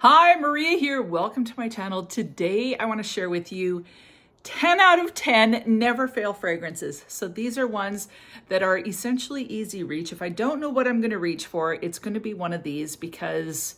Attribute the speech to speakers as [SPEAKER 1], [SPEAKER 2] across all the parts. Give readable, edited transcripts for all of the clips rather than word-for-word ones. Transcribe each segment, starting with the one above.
[SPEAKER 1] Hi, Maria here. Welcome to my channel. Today I want to share with you 10 out of 10 never fail fragrances. So these are ones that are essentially easy reach. If I don't know what I'm going to reach for, it's going to be one of these because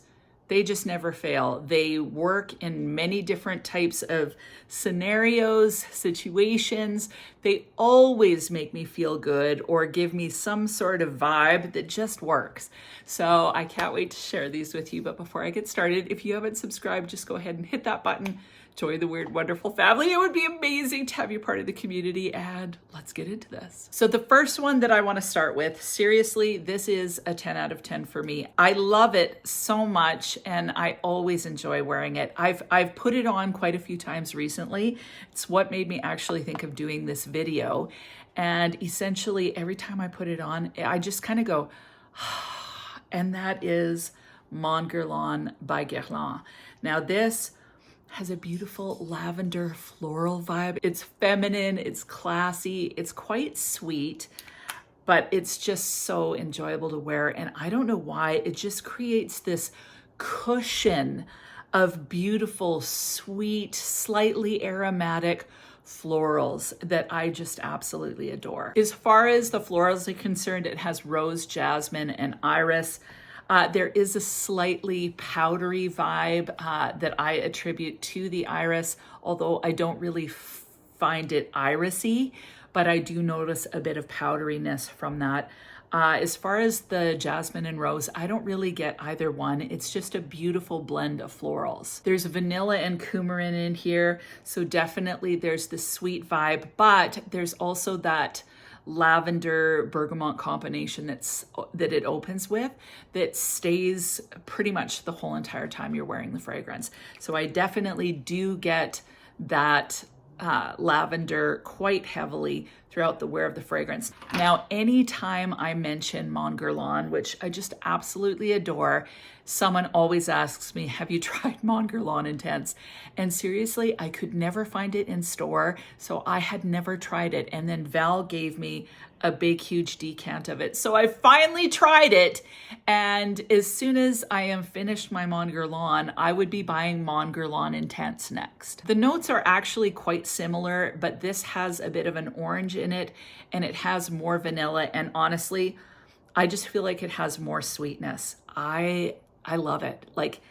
[SPEAKER 1] they just never fail. They work in many different types of scenarios, situations. They always make me feel good or give me some sort of vibe that just works. So I can't wait to share these with you. But before I get started, if you haven't subscribed, just go ahead and hit that button. Join the Weird Wonderful family. It would be amazing to have you part of the community, and let's get into this. So the first one that I want to start with, seriously, this is a 10 out of 10 for me. I love it so much and I always enjoy wearing it. I've put it on quite a few times recently. It's what made me actually think of doing this video. And essentially every time I put it on, I just kind of go, and that is Mon Guerlain by Guerlain. Now this has a beautiful lavender floral vibe. It's feminine, it's classy, it's quite sweet, but it's just so enjoyable to wear. And I don't know why, it just creates this cushion of beautiful, sweet, slightly aromatic florals that I just absolutely adore. As far as the florals are concerned, it has rose, jasmine, and iris. There is a slightly powdery vibe that I attribute to the iris, although I don't really find it irisy, but I do notice a bit of powderiness from that. As far as the jasmine and rose, I don't really get either one. It's just a beautiful blend of florals. There's vanilla and coumarin in here, so definitely there's this sweet vibe, but there's also that lavender bergamot combination that it opens with that stays pretty much the whole entire time you're wearing the fragrance. So I definitely do get that lavender quite heavily throughout the wear of the fragrance. Now, anytime I mention Mon Guerlain, which I just absolutely adore, someone always asks me, have you tried Mon Guerlain Intense? And seriously, I could never find it in store, so I had never tried it. And then Val gave me a big, huge decant of it. So I finally tried it. And as soon as I am finished my Mon Guerlain, I would be buying Mon Guerlain Intense next. The notes are actually quite similar, but this has a bit of an orange in it and it has more vanilla. And honestly, I just feel like it has more sweetness. I love it. Like,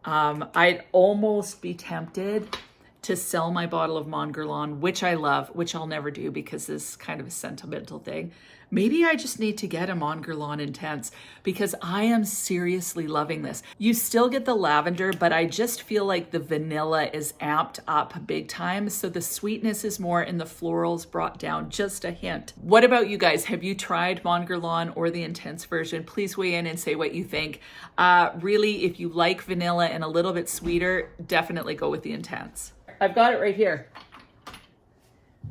[SPEAKER 1] I'd almost be tempted to sell my bottle of Mon Guerlain, which I love, which I'll never do because this is kind of a sentimental thing. Maybe I just need to get a Mon Guerlain Intense because I am seriously loving this. You still get the lavender, but I just feel like the vanilla is amped up big time. So the sweetness is more and the florals brought down just a hint. What about you guys? Have you tried Mon Guerlain or the Intense version? Please weigh in and say what you think. Really, if you like vanilla and a little bit sweeter, definitely go with the Intense. I've got it right here.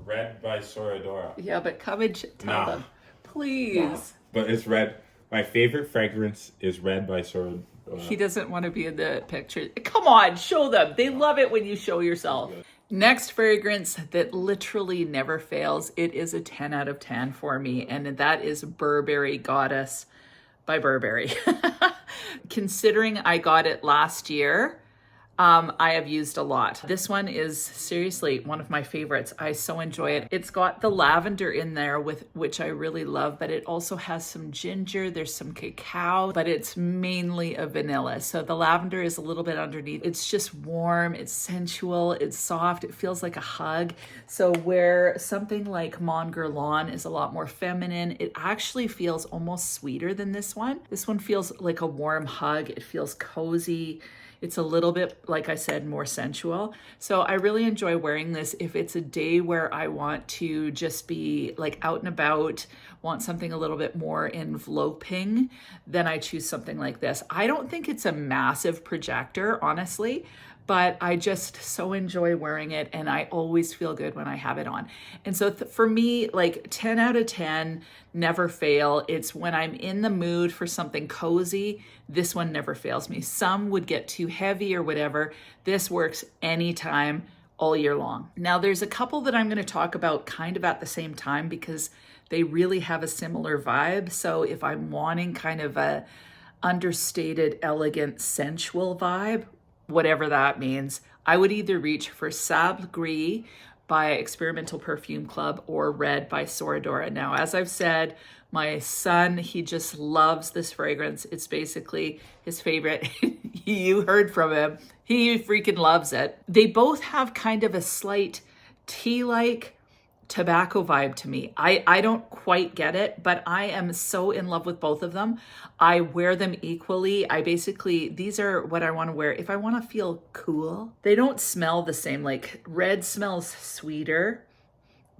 [SPEAKER 2] Red by Soradora.
[SPEAKER 1] Yeah, but Covergirl, tell them. Please.
[SPEAKER 2] No. But it's red. My favorite fragrance is Red by Soradora.
[SPEAKER 1] He doesn't want to be in the picture. Come on, show them. They love it when you show yourself. Next fragrance that literally never fails. It is a 10 out of 10 for me, and that is Burberry Goddess by Burberry. Considering I got it last year, I have used a lot. This one is seriously one of my favorites. I so enjoy it. It's got the lavender in there, which I really love, but it also has some ginger, there's some cacao, but it's mainly a vanilla. So the lavender is a little bit underneath. It's just warm, it's sensual, it's soft, it feels like a hug. So where something like Mon Guerlain is a lot more feminine, it actually feels almost sweeter than this one. This one feels like a warm hug. It feels cozy. It's a little bit, like I said, more sensual. So I really enjoy wearing this if it's a day where I want to just be like out and about, want something a little bit more enveloping, then I choose something like this. I don't think it's a massive projector, honestly, but I just so enjoy wearing it and I always feel good when I have it on. And so for me, like 10 out of 10, never fail. It's when I'm in the mood for something cozy, this one never fails me. Some would get too heavy or whatever. This works anytime, all year long. Now there's a couple that I'm gonna talk about kind of at the same time because they really have a similar vibe. So if I'm wanting kind of a understated, elegant, sensual vibe, whatever that means, I would either reach for Sable Gris by Experimental Perfume Club or Red by Soradora. Now, as I've said, my son, he just loves this fragrance. It's basically his favorite. You heard from him. He freaking loves it. They both have kind of a slight tea-like tobacco vibe to me. I don't quite get it, but I am so in love with both of them. I wear them equally. These are what I want to wear if I want to feel cool. They don't smell the same. Like Red smells sweeter,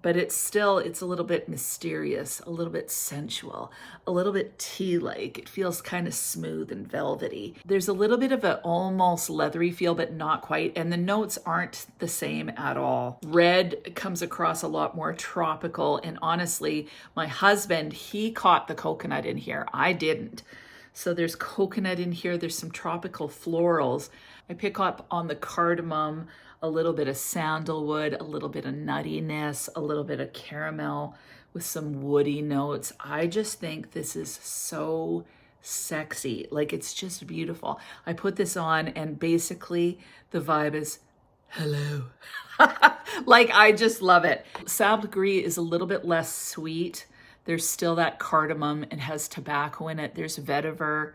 [SPEAKER 1] but it's a little bit mysterious, a little bit sensual, a little bit tea-like. It feels kind of smooth and velvety. There's a little bit of an almost leathery feel, but not quite. And the notes aren't the same at all. Red comes across a lot more tropical. And honestly, my husband, he caught the coconut in here. I didn't. So there's coconut in here. There's some tropical florals. I pick up on the cardamom, a little bit of sandalwood, a little bit of nuttiness, a little bit of caramel with some woody notes. I just think this is so sexy. Like, it's just beautiful. I put this on and basically the vibe is, hello. Like, I just love it. Sable Gris is a little bit less sweet. There's still that cardamom. It has tobacco in it. There's vetiver.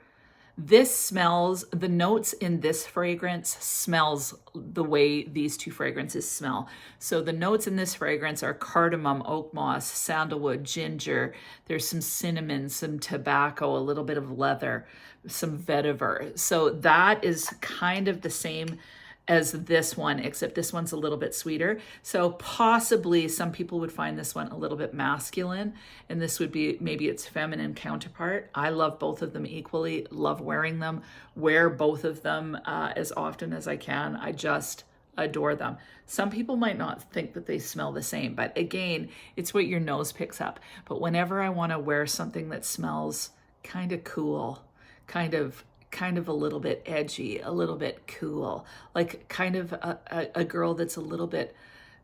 [SPEAKER 1] The notes in this fragrance smells the way these two fragrances smell. So the notes in this fragrance are cardamom, oak moss, sandalwood, ginger. There's some cinnamon, some tobacco, a little bit of leather, some vetiver. So that is kind of the same as this one, except this one's a little bit sweeter. So possibly some people would find this one a little bit masculine, and this would be maybe its feminine counterpart. I love both of them equally, love wearing them, wear both of them as often as I can. I just adore them. Some people might not think that they smell the same, but again, it's what your nose picks up. But whenever I want to wear something that smells kind of cool, kind of a little bit edgy, a little bit cool, like kind of a girl that's a little bit,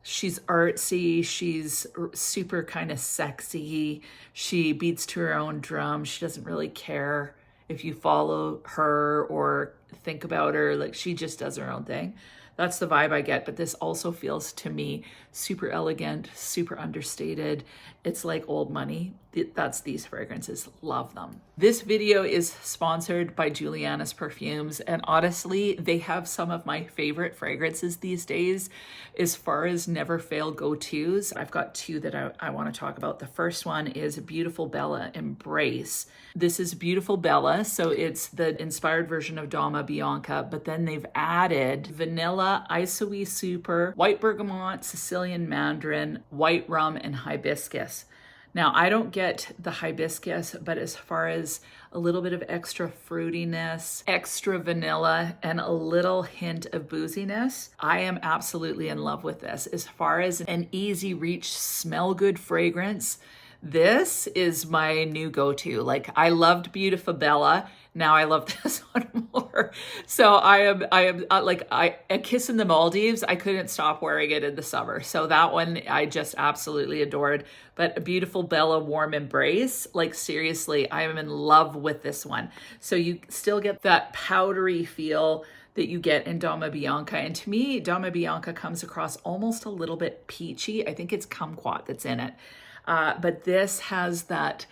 [SPEAKER 1] she's artsy, she's super kind of sexy, she beats to her own drum, she doesn't really care if you follow her or think about her, like she just does her own thing. That's the vibe I get, but this also feels to me super elegant, super understated. It's like old money. That's these fragrances. Love them. This video is sponsored by Juliana's Perfumes, and honestly, they have some of my favorite fragrances these days as far as never fail go-tos. I've got two that I want to talk about. The first one is Beautiful Bella Embrace. This is Beautiful Bella, so it's the inspired version of Dama Bianca, but then they've added vanilla, isoe super, white bergamot, Sicilian mandarin, white rum, and hibiscus. Now, I don't get the hibiscus, but as far as a little bit of extra fruitiness, extra vanilla, and a little hint of booziness, I am absolutely in love with this. As far as an easy reach, smell good fragrance, this is my new go-to. Like, I loved Beautiful Bella. Now I love this one more. So I am like, A Kiss in the Maldives, I couldn't stop wearing it in the summer. So that one I just absolutely adored. But A Beautiful Bella Warm Embrace, like seriously, I am in love with this one. So you still get that powdery feel that you get in Dama Bianca. And to me, Dama Bianca comes across almost a little bit peachy. I think it's kumquat that's in it. But this has that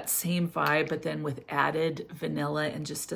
[SPEAKER 1] same vibe, but then with added vanilla and just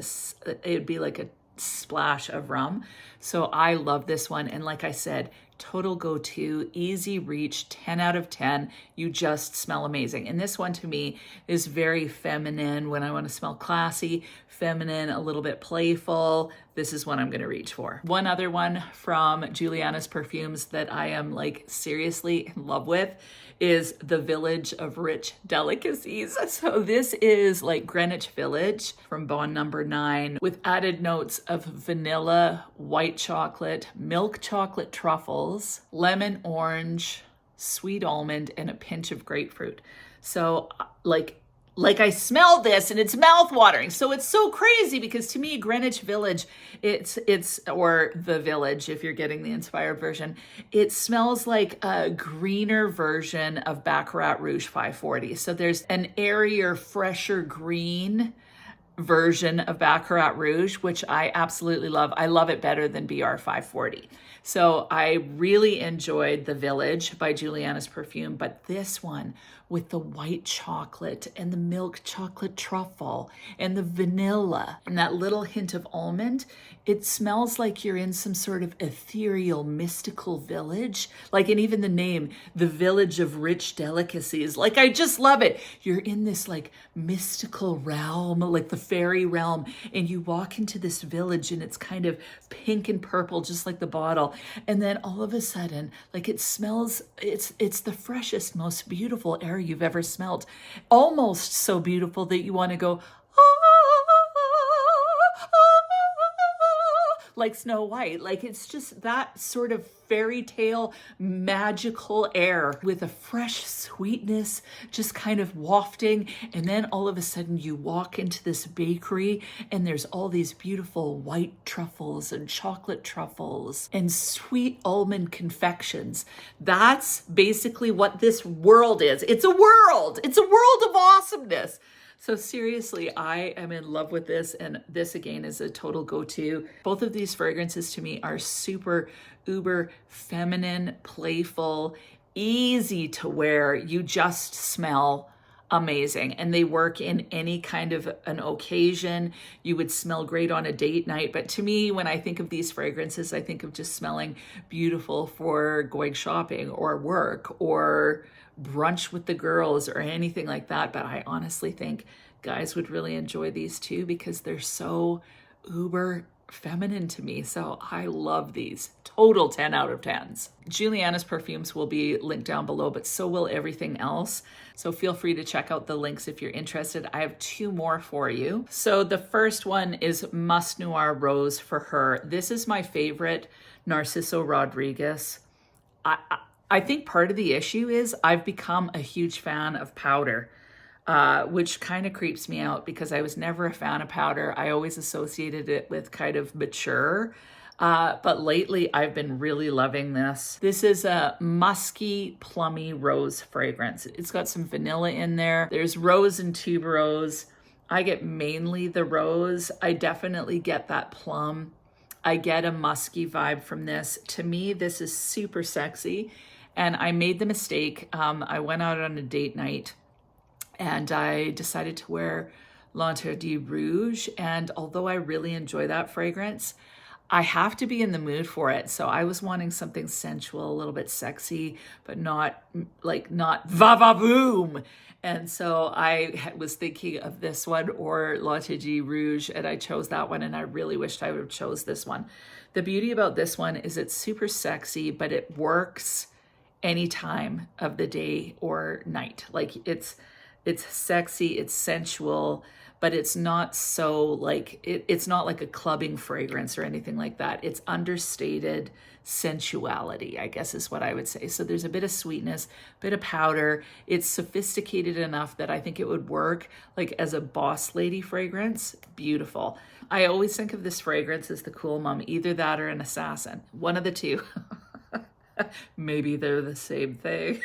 [SPEAKER 1] it'd be like a splash of rum. So I love this one. And like I said, total go-to, easy reach, 10 out of 10. You just smell amazing. And this one to me is very feminine. When I want to smell classy, feminine, a little bit playful, this is what I'm going to reach for. One other one from Juliana's Perfumes that I am like seriously in love with is The Village of Rich Delicacies. So this is like Greenwich Village from Bond Number 9 with added notes of vanilla, white chocolate, milk chocolate truffles, lemon orange, sweet almond, and a pinch of grapefruit. So like I smell this and it's mouth-watering. So it's so crazy because to me, Greenwich Village, or The Village, if you're getting the inspired version, it smells like a greener version of Baccarat Rouge 540. So there's an airier, fresher green version of Baccarat Rouge, which I absolutely love. I love it better than BR 540. So I really enjoyed The Village by Juliana's Perfume, but this one with the white chocolate and the milk chocolate truffle and the vanilla and that little hint of almond, it smells like you're in some sort of ethereal, mystical village. Like, and even the name, the Village of Rich Delicacies. Like, I just love it. You're in this like mystical realm, like the fairy realm, and you walk into this village and it's kind of pink and purple, just like the bottle. And then all of a sudden, like it smells, it's the freshest, most beautiful air you've ever smelled. Almost so beautiful that you want to go, like Snow White. Like, it's just that sort of fairy tale magical air with a fresh sweetness just kind of wafting. And then all of a sudden you walk into this bakery and there's all these beautiful white truffles and chocolate truffles and sweet almond confections. That's basically what this world is. It's a world. It's a world of awesomeness. So seriously, I am in love with this, and this again is a total go-to. Both of these fragrances to me are super uber feminine, playful, easy to wear. You just smell amazing, and they work in any kind of an occasion. You would smell great on a date night, but to me, when I think of these fragrances, I think of just smelling beautiful for going shopping or work or brunch with the girls or anything like that. But I honestly think guys would really enjoy these too because they're so uber feminine to me. So I love these. Total 10 out of 10s. Juliana's Perfumes will be linked down below, but so will everything else. So feel free to check out the links if you're interested. I have 2 more for you. So the first one is Musk Noir Rose for her. This is my favorite Narciso Rodriguez. I think part of the issue is I've become a huge fan of powder, which kind of creeps me out because I was never a fan of powder. I always associated it with kind of mature, but lately I've been really loving this. This is a musky, plummy rose fragrance. It's got some vanilla in there. There's rose and tuberose. I get mainly the rose. I definitely get that plum. I get a musky vibe from this. To me, this is super sexy. And I made the mistake. I went out on a date night and I decided to wear L'Interdit Rouge. And although I really enjoy that fragrance, I have to be in the mood for it. So I was wanting something sensual, a little bit sexy, but not va-va-boom. And so I was thinking of this one or L'Interdit Rouge, and I chose that one, and I really wished I would have chose this one. The beauty about this one is it's super sexy, but it works any time of the day or night. Like it's sexy, it's sensual, but it's not so like, it's not like a clubbing fragrance or anything like that. It's understated sensuality, I guess is what I would say. So there's a bit of sweetness, a bit of powder. It's sophisticated enough that I think it would work like as a boss lady fragrance. Beautiful. I always think of this fragrance as the cool mom, either that or an assassin, one of the two. Maybe they're the same thing.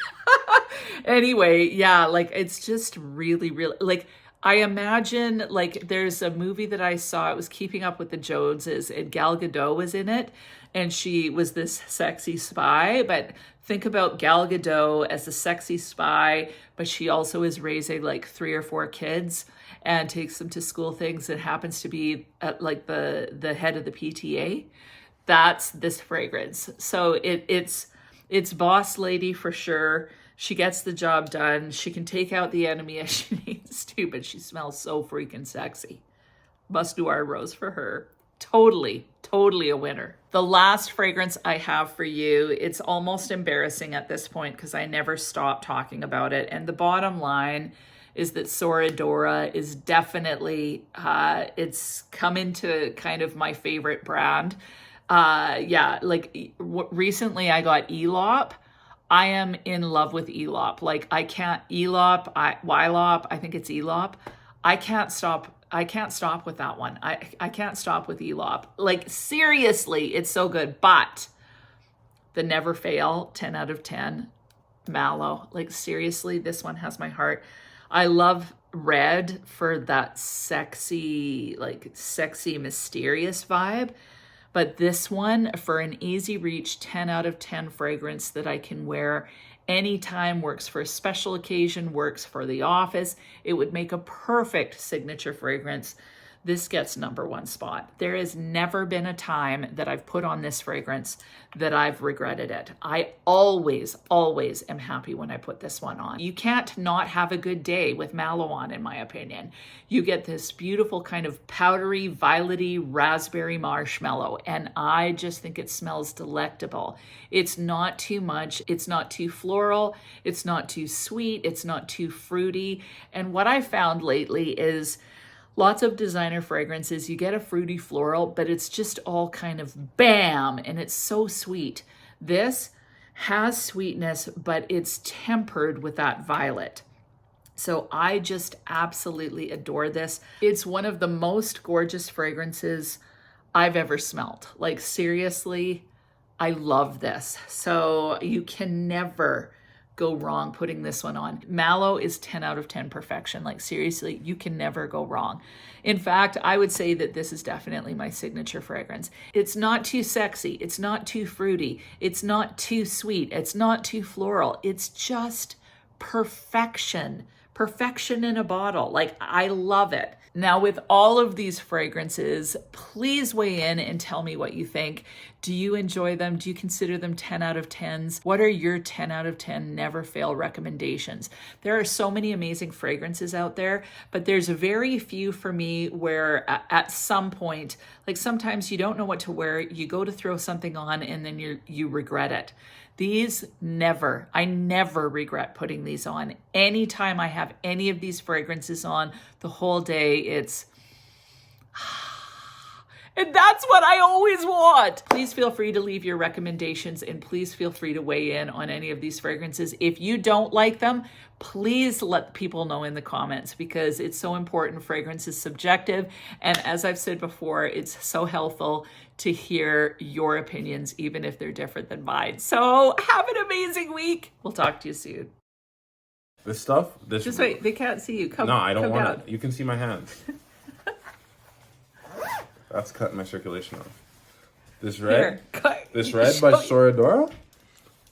[SPEAKER 1] Anyway, yeah, like it's just really, really, like I imagine like there's a movie that I saw, it was Keeping Up with the Joneses, and Gal Gadot was in it, and she was this sexy spy. But think about Gal Gadot as a sexy spy, but she also is raising like 3 or 4 kids and takes them to school things and happens to be at like the head of the PTA. That's this fragrance. So it's boss lady for sure. She gets the job done. She can take out the enemy as she needs to, but she smells so freaking sexy. Musk Noir Rose for her. Totally a winner. The last fragrance I have for you, it's almost embarrassing at this point because I never stop talking about it. And the bottom line is that Soradora is definitely, it's come into kind of my favorite brand. Yeah, like recently I got Elop. I am in love with Elop. Like I can't, Wylop, I think it's Elop. I can't stop with that one. I can't stop with Elop. Like seriously, it's so good. But the Never Fail 10 out of 10 Mallow. Like seriously, this one has my heart. I love red for that sexy, mysterious vibe. But this one, for an easy reach 10 out of 10 fragrance that I can wear anytime, works for a special occasion, works for the office. It would make a perfect signature fragrance. This gets #1 spot. There has never been a time that I've put on this fragrance that I've regretted it. I always am happy when I put this one on. You can't not have a good day with Mallow on, in my opinion. You get this beautiful kind of powdery, violety, raspberry marshmallow, and I just think it smells delectable. It's not too much. It's not too floral. It's not too sweet. It's not too fruity. And what I found lately is lots of designer fragrances, you get a fruity floral, but it's just all kind of bam, and it's so sweet. This has sweetness, but it's tempered with that violet. So I just absolutely adore this. It's one of the most gorgeous fragrances I've ever smelled. Like, seriously, I love this. So you can never go wrong putting this one on. Mallow is 10 out of 10 perfection. Like, seriously, you can never go wrong. In fact, I would say that this is definitely my signature fragrance. It's not too sexy. It's not too fruity. It's not too sweet. It's not too floral. It's just perfection. Perfection in a bottle. Like, I love it. Now, with all of these fragrances, please weigh in and tell me what you think. Do you enjoy them? Do you consider them 10 out of 10s? What are your 10 out of 10 never fail recommendations? There are so many amazing fragrances out there, but there's very few for me where at some point, like, sometimes you don't know what to wear, you go to throw something on and then you regret it. These I never regret putting these on. Anytime I have any of these fragrances on the whole day, it's, and that's what I always want. Please feel free to leave your recommendations, and please feel free to weigh in on any of these fragrances. If you don't like them, please let people know in the comments, because it's so important. Fragrance is subjective. And as I've said before, it's so helpful to hear your opinions, even if they're different than mine. So have an amazing week. We'll talk to you soon.
[SPEAKER 2] This stuff?
[SPEAKER 1] Just wait, they can't see you. Come.
[SPEAKER 2] No, I don't
[SPEAKER 1] come
[SPEAKER 2] want
[SPEAKER 1] down.
[SPEAKER 2] it. You can see my hands. That's cutting my circulation off. This red, this red by Soradora.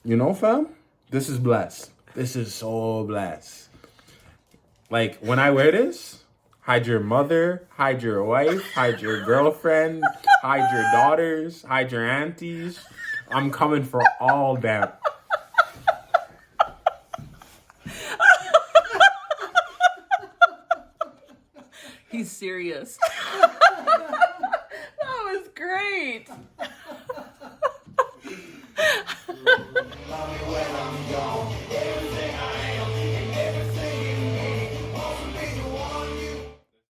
[SPEAKER 2] You know, fam? This is blessed. This is so blessed. Like, when I wear this, hide your mother, hide your wife, hide your girlfriend, hide your daughters, hide your aunties. I'm coming for all them.
[SPEAKER 1] He's serious. That was great.